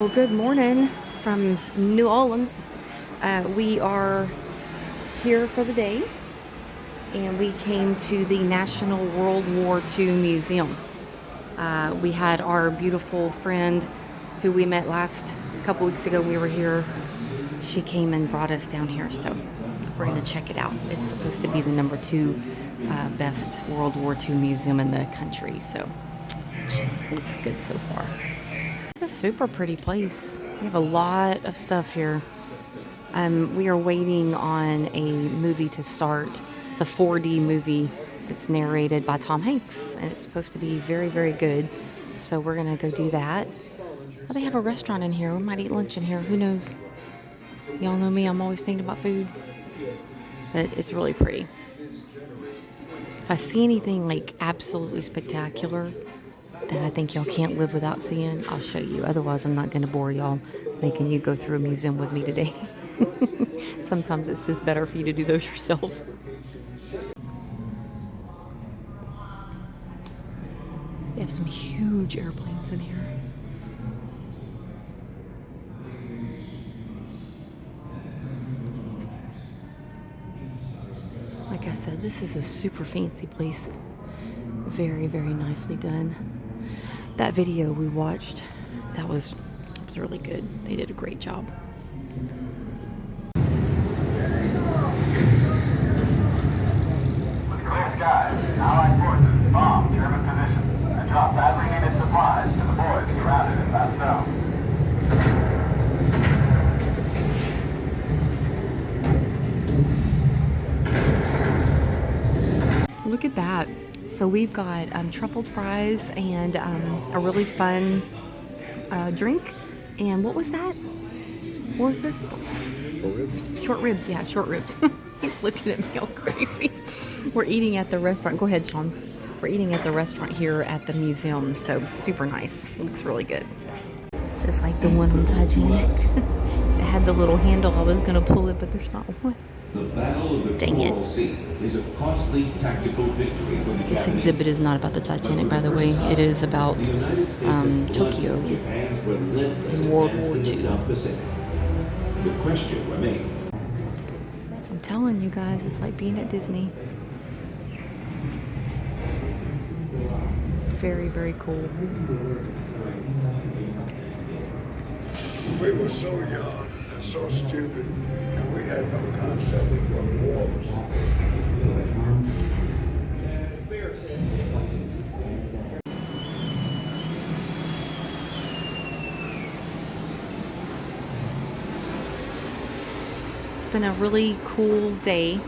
Well, good morning from New Orleans. We are here for the day, and we came to the National World War II Museum. We had our beautiful friend who we met last couple weeks ago. We were here. She came and brought us down here, so we're going to check it out. It's supposed to be the number 2 best World War II museum in the country, so it looks good so far. It's a super pretty place. We have a lot of stuff here. We are waiting on a movie to start. It's a 4D movie that's narrated by Tom Hanks, and it's supposed to be very, very good. So we're gonna go do that. Oh, they have a restaurant in here. We might eat lunch in here. Who knows? Y'all know me. I'm always thinking about food. But it's really pretty. If I see anything like absolutely spectacular that I think y'all can't live without seeing, I'll show you. Otherwise, I'm not going to bore y'all making you go through a museum with me today. Sometimes it's just better for you to do those yourself. They have some huge airplanes in here. Like I said, this is a super fancy place. Very, very nicely done. That video we watched, that was really good. They did a great job. Clear skies. Allied forces bomb German positions and drop badly needed supplies to the boys surrounded in Bastogne. Look at that. So we've got truffled fries and a really fun drink. And what was that? What was this? Short ribs? Short ribs, yeah, short ribs. He's looking at me all crazy. We're eating at the restaurant. Go ahead, Sean. We're eating at the restaurant here at the museum. So super nice. It looks really good. It's just like the one on Titanic. If it had the little handle, I was going to pull it, but there's not one. The Battle of the Dang it. Coral Sea is a costly tactical victory for the This Japanese. exhibit is not about the Titanic, by the way. It is about The United States and Tokyo Japan's relentless in World advance War in the II. South Pacific. The question remains. I'm telling you guys, it's like being at Disney. Very, very cool. We were so young and so stupid, and we had no concept of what war was. It's been a really cool day.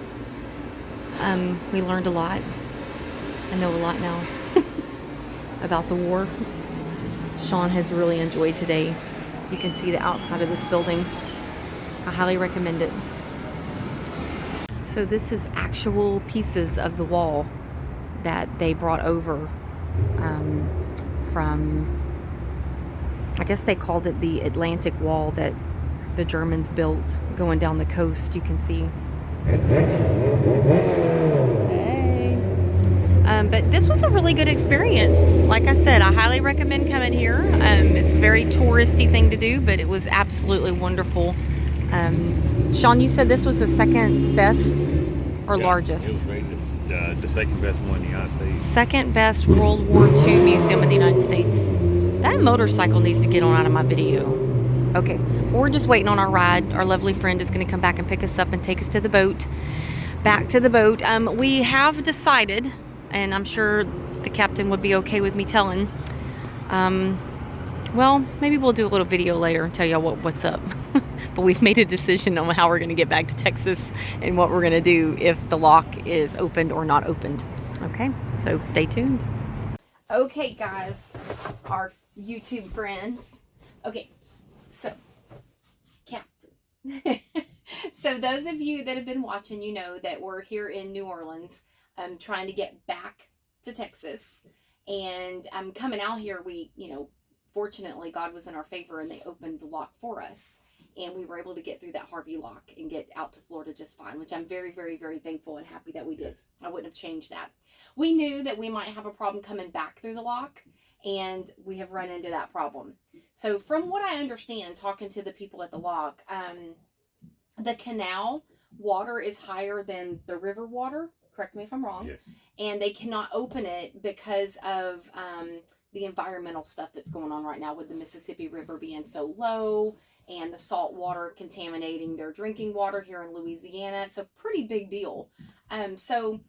We learned a lot. I know a lot now about the war. Sean has really enjoyed today. You can see the outside of this building. I highly recommend it. So this is actual pieces of the wall that they brought over from, I guess they called it the Atlantic Wall that the Germans built going down the coast. You can see. But this was a really good experience. Like I said, I highly recommend coming here. It's a very touristy thing to do, but it was absolutely wonderful. Sean, you said this was the second best or largest? It was great. The second best one in the United States. Second best World War II museum in the United States. That motorcycle needs to get on out of my video. Okay, we're just waiting on our ride. Our lovely friend is going to come back and pick us up and take us to the boat. Back to the boat. We have decided, and I'm sure the captain would be okay with me telling. Well, maybe we'll do a little video later and tell y'all what's up. But we've made a decision on how we're going to get back to Texas and what we're going to do if the lock is opened or not opened. Okay, so stay tuned. Okay, guys, our YouTube friends. Okay, so, Captain. So those of you that have been watching, you know that we're here in New Orleans trying to get back to Texas. And coming out here, fortunately, God was in our favor and they opened the lock for us. And we were able to get through that Harvey lock and get out to Florida just fine, which I'm very, very, very thankful and happy that we did. I wouldn't have changed that. We knew that we might have a problem coming back through the lock, and we have run into that problem. So from what I understand, talking to the people at the lock, the canal water is higher than the river water. Correct me if I'm wrong. Yes. And they cannot open it because of the environmental stuff that's going on right now with the Mississippi River being so low and the salt water contaminating their drinking water here in Louisiana. It's a pretty big deal. So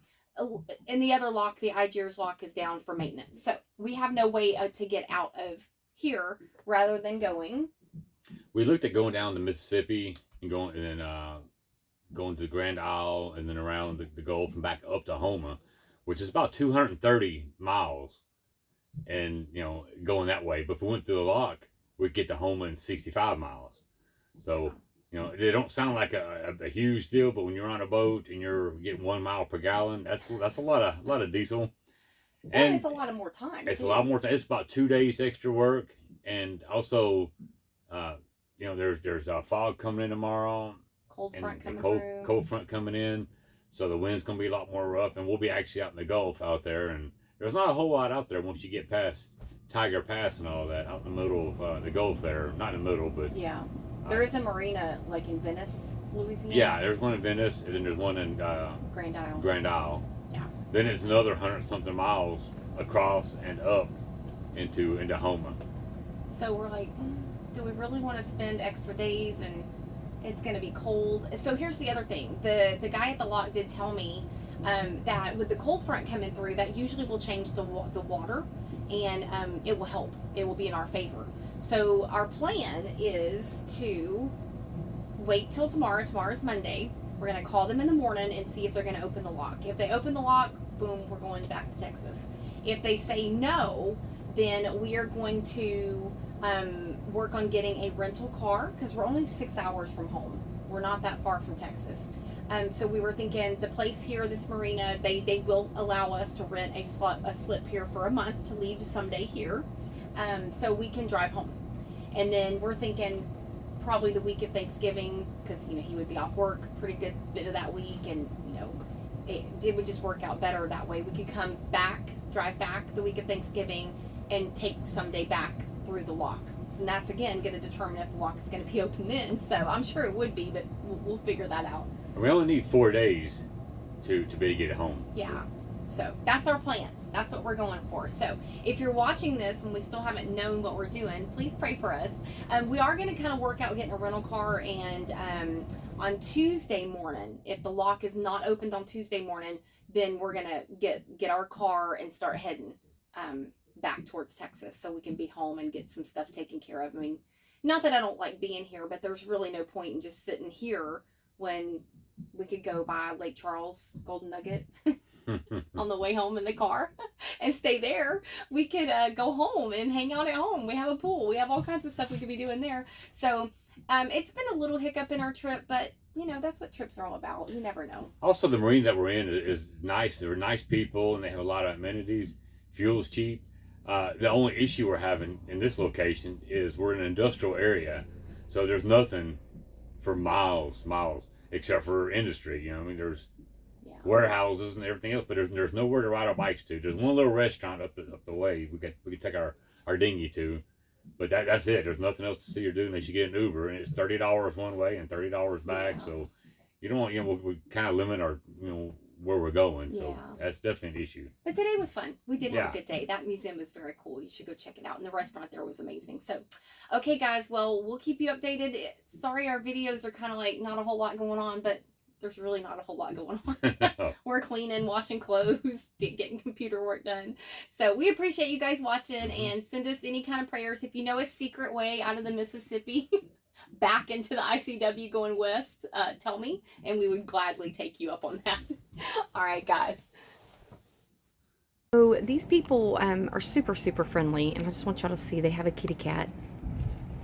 in the other lock, the Algiers lock is down for maintenance. So we have no way to get out of here rather than going. We looked at going down the Mississippi and going to the Grand Isle and then around the Gulf and back up to Houma, which is about 230 miles, and going that way. But if we went through the lock, we'd get to Houma in 65 miles. So they don't sound like a huge deal, but when you're on a boat and you're getting 1 mile per gallon, that's a lot of diesel. And it's a lot of more time. It's a lot more time. It's about 2 days extra work, and also, there's a fog coming in tomorrow. Cold front coming through. Cold front coming in, so the wind's gonna be a lot more rough, and we'll be actually out in the Gulf out there, and there's not a whole lot out there once you get past Tiger Pass and all that, out in the middle of the Gulf there. Not in the middle, but yeah, there is a marina like in Venice, Louisiana. Yeah, there's one in Venice, and then there's one in Grand Isle. Grand Isle. Yeah. Then it's another 100-something miles across and up into Houma. So we're like, do we really want to spend extra days and it's going to be cold? So here's the other thing. The guy at the lock did tell me that with the cold front coming through, that usually will change the water, and it will help. It will be in our favor. So our plan is to wait till tomorrow. Tomorrow's Monday. We're going to call them in the morning and see if they're going to open the lock. If they open the lock, boom, we're going back to Texas. If they say no, then we are going to work on getting a rental car, because we're only 6 hours from home. We're not that far from Texas. So we were thinking the place here, this marina, they will allow us to rent a slip here for a month to leave someday here, so we can drive home. And then we're thinking probably the week of Thanksgiving, because he would be off work pretty good bit of that week, and it would just work out better that way. We could come back, drive back the week of Thanksgiving, and take someday back through the lock. And that's again going to determine if the lock is going to be open then. So I'm sure it would be, but we'll figure that out. We only need 4 days to be able to get it home. Yeah. So that's our plans. That's what we're going for. So if you're watching this and we still haven't known what we're doing, please pray for us. We are going to kind of work out getting a rental car, and on Tuesday morning, if the lock is not opened on Tuesday morning, then we're going to get our car and start heading back towards Texas so we can be home and get some stuff taken care of. I mean, not that I don't like being here, but there's really no point in just sitting here when we could go by Lake Charles, Golden Nugget on the way home in the car and stay there. We could go home and hang out at home. We have a pool. We have all kinds of stuff we could be doing there. So it's been a little hiccup in our trip, but that's what trips are all about. You never know. Also, the marine that we're in is nice. They're nice people, and they have a lot of amenities. Fuel's cheap. The only issue we're having in this location is we're in an industrial area, so there's nothing for miles, except for industry. There's warehouses and everything else, but there's nowhere to ride our bikes to. There's one little restaurant up the way we could take our dinghy to, but that's it. There's nothing else to see or do unless you get an Uber, and it's $30 one way and $30 back. Yeah. So you don't want we kind of limit our where we're going, so that's definitely an issue. But today was fun. We did have a good day. That museum was very cool. You should go check it out, and the restaurant there was amazing. So okay guys, well, we'll keep you updated. Sorry our videos are kind of like not a whole lot going on, but there's really not a whole lot going on. We're cleaning, washing clothes, getting computer work done. So we appreciate you guys watching, and send us any kind of prayers. If you know a secret way out of the Mississippi back into the ICW going west, tell me, and we would gladly take you up on that. All right, guys. So these people are super, super friendly, and I just want y'all to see they have a kitty cat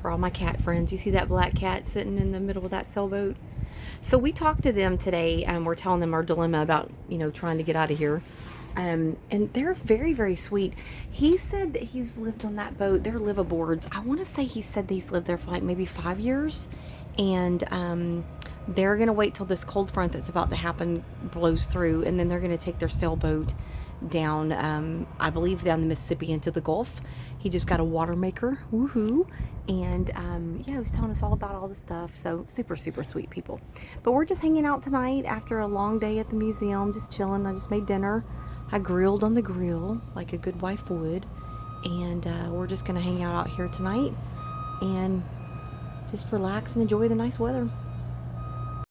for all my cat friends. You see that black cat sitting in the middle of that sailboat? So we talked to them today, and we're telling them our dilemma about, trying to get out of here. And they're very, very sweet. He said that he's lived on that boat. They're liveaboards. I want to say he said that he's lived there for like maybe 5 years. And they're going to wait till this cold front that's about to happen blows through. And then they're going to take their sailboat down, I believe down the Mississippi into the Gulf. He just got a water maker, woohoo. And yeah, he was telling us all about all the stuff. So super, super sweet people. But we're just hanging out tonight after a long day at the museum, just chilling. I just made dinner. I grilled on the grill like a good wife would. And we're just gonna hang out here tonight and just relax and enjoy the nice weather.